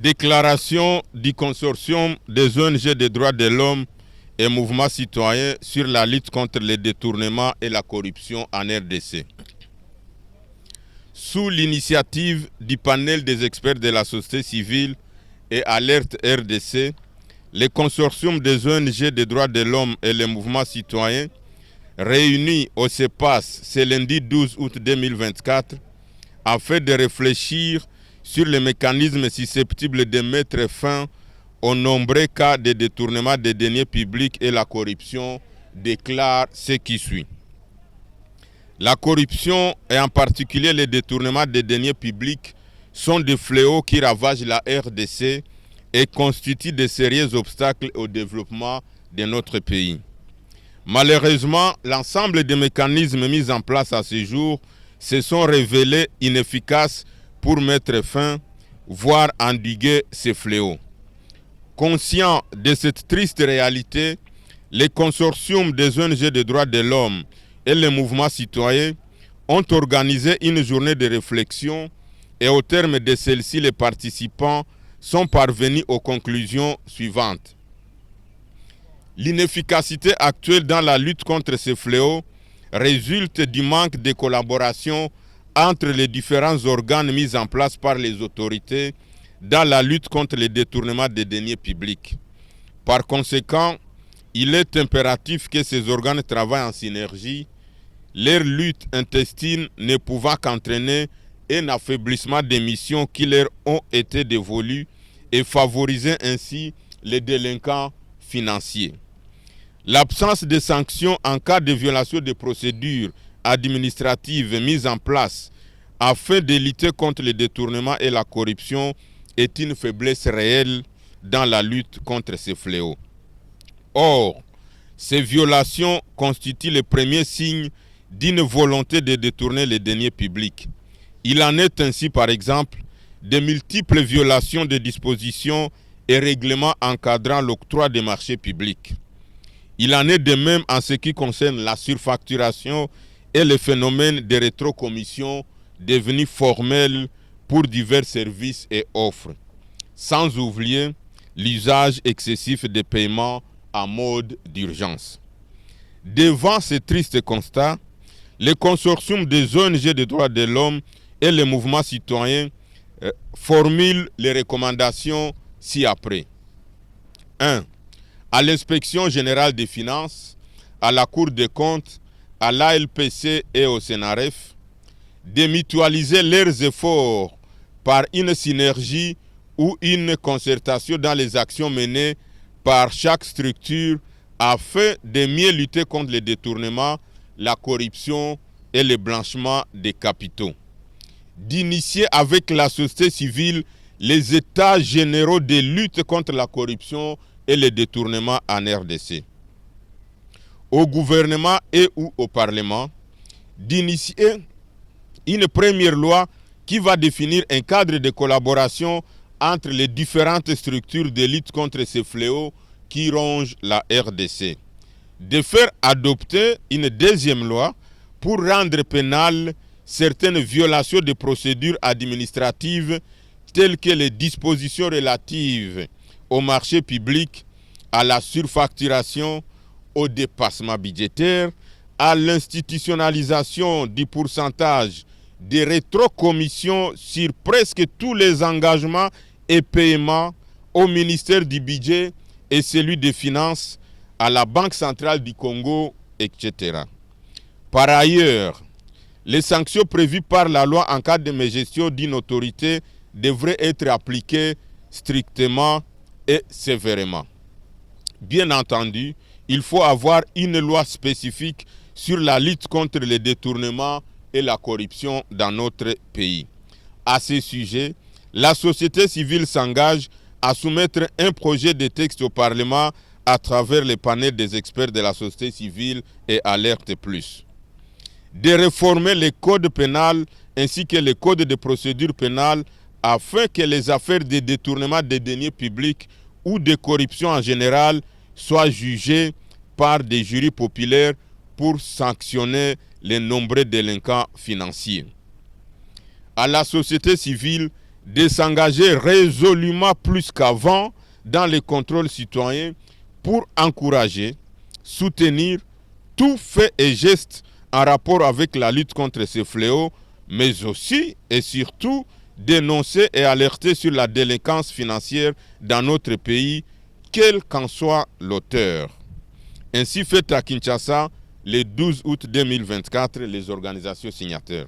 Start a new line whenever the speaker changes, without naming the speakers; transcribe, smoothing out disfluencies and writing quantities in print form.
Déclaration du consortium des ONG des droits de l'homme et mouvements citoyens sur la lutte contre les détournements et la corruption en RDC. Sous l'initiative du panel des experts de la société civile et Alerte RDC, le consortium des ONG des droits de l'homme et les mouvements citoyens, réunis au CEPAS ce lundi 12 août 2024, afin de réfléchir sur les mécanismes susceptibles de mettre fin aux nombreux cas de détournement des deniers publics et la corruption, déclare ce qui suit. La corruption et en particulier les détournements des deniers publics sont des fléaux qui ravagent la RDC et constituent de sérieux obstacles au développement de notre pays. Malheureusement, l'ensemble des mécanismes mis en place à ce jour se sont révélés inefficaces pour mettre fin, voire endiguer ces fléaux. Conscient de cette triste réalité, les consortiums des ONG des droits de l'homme et les mouvements citoyens ont organisé une journée de réflexion et au terme de celle-ci, les participants sont parvenus aux conclusions suivantes. L'inefficacité actuelle dans la lutte contre ces fléaux résulte du manque de collaboration entre les différents organes mis en place par les autorités dans la lutte contre les détournements des deniers publics. Par conséquent, il est impératif que ces organes travaillent en synergie, leur lutte intestine ne pouvant qu'entraîner un affaiblissement des missions qui leur ont été dévolues et favoriser ainsi les délinquants financiers. L'absence de sanctions en cas de violation des procédures administratives mises en place afin de lutter contre les détournements et la corruption est une faiblesse réelle dans la lutte contre ces fléaux. Or, ces violations constituent le premier signe d'une volonté de détourner les deniers publics. Il en est ainsi, par exemple, de multiples violations des dispositions et règlements encadrant l'octroi des marchés publics. Il en est de même en ce qui concerne la surfacturation et le phénomène de rétrocommission devenu formel pour divers services et offres, sans oublier l'usage excessif des paiements en mode d'urgence. Devant ces tristes constats, le consortium des ONG des droits de l'homme et les mouvements citoyens formulent les recommandations ci-après. 1. À l'inspection générale des finances, à la Cour des comptes, à l'ALPC et au SENAREF, de mutualiser leurs efforts par une synergie ou une concertation dans les actions menées par chaque structure afin de mieux lutter contre les détournements, la corruption et le blanchiment des capitaux. D'initier avec la société civile les états généraux de lutte contre la corruption et les détournements en RDC. Au gouvernement et ou au Parlement, d'initier une première loi qui va définir un cadre de collaboration entre les différentes structures de lutte contre ces fléaux qui rongent la RDC. De faire adopter une deuxième loi pour rendre pénales certaines violations de procédures administratives telles que les dispositions relatives au marché public, à la surfacturation, au dépassement budgétaire, à l'institutionnalisation du pourcentage des rétrocommissions sur presque tous les engagements et paiements au ministère du Budget et celui des Finances, à la Banque centrale du Congo, etc. Par ailleurs, les sanctions prévues par la loi en cas de mégestion d'une autorité devraient être appliquées strictement et sévèrement. Bien entendu, il faut avoir une loi spécifique sur la lutte contre les détournements et la corruption dans notre pays. À ce sujet, la société civile s'engage à soumettre un projet de texte au Parlement à travers les panels des experts de la société civile et Alerte Plus. De réformer le code pénal ainsi que le code de procédure pénale afin que les affaires de détournement des deniers publics ou de corruption en général soient jugées par des jurys populaires pour sanctionner les nombreux délinquants financiers. À la société civile de s'engager résolument plus qu'avant dans les contrôles citoyens pour encourager, soutenir tout fait et geste en rapport avec la lutte contre ces fléaux, mais aussi et surtout dénoncer et alerter sur la délinquance financière dans notre pays, quel qu'en soit l'auteur. Ainsi fait à Kinshasa, le 12 août 2024, les organisations signataires.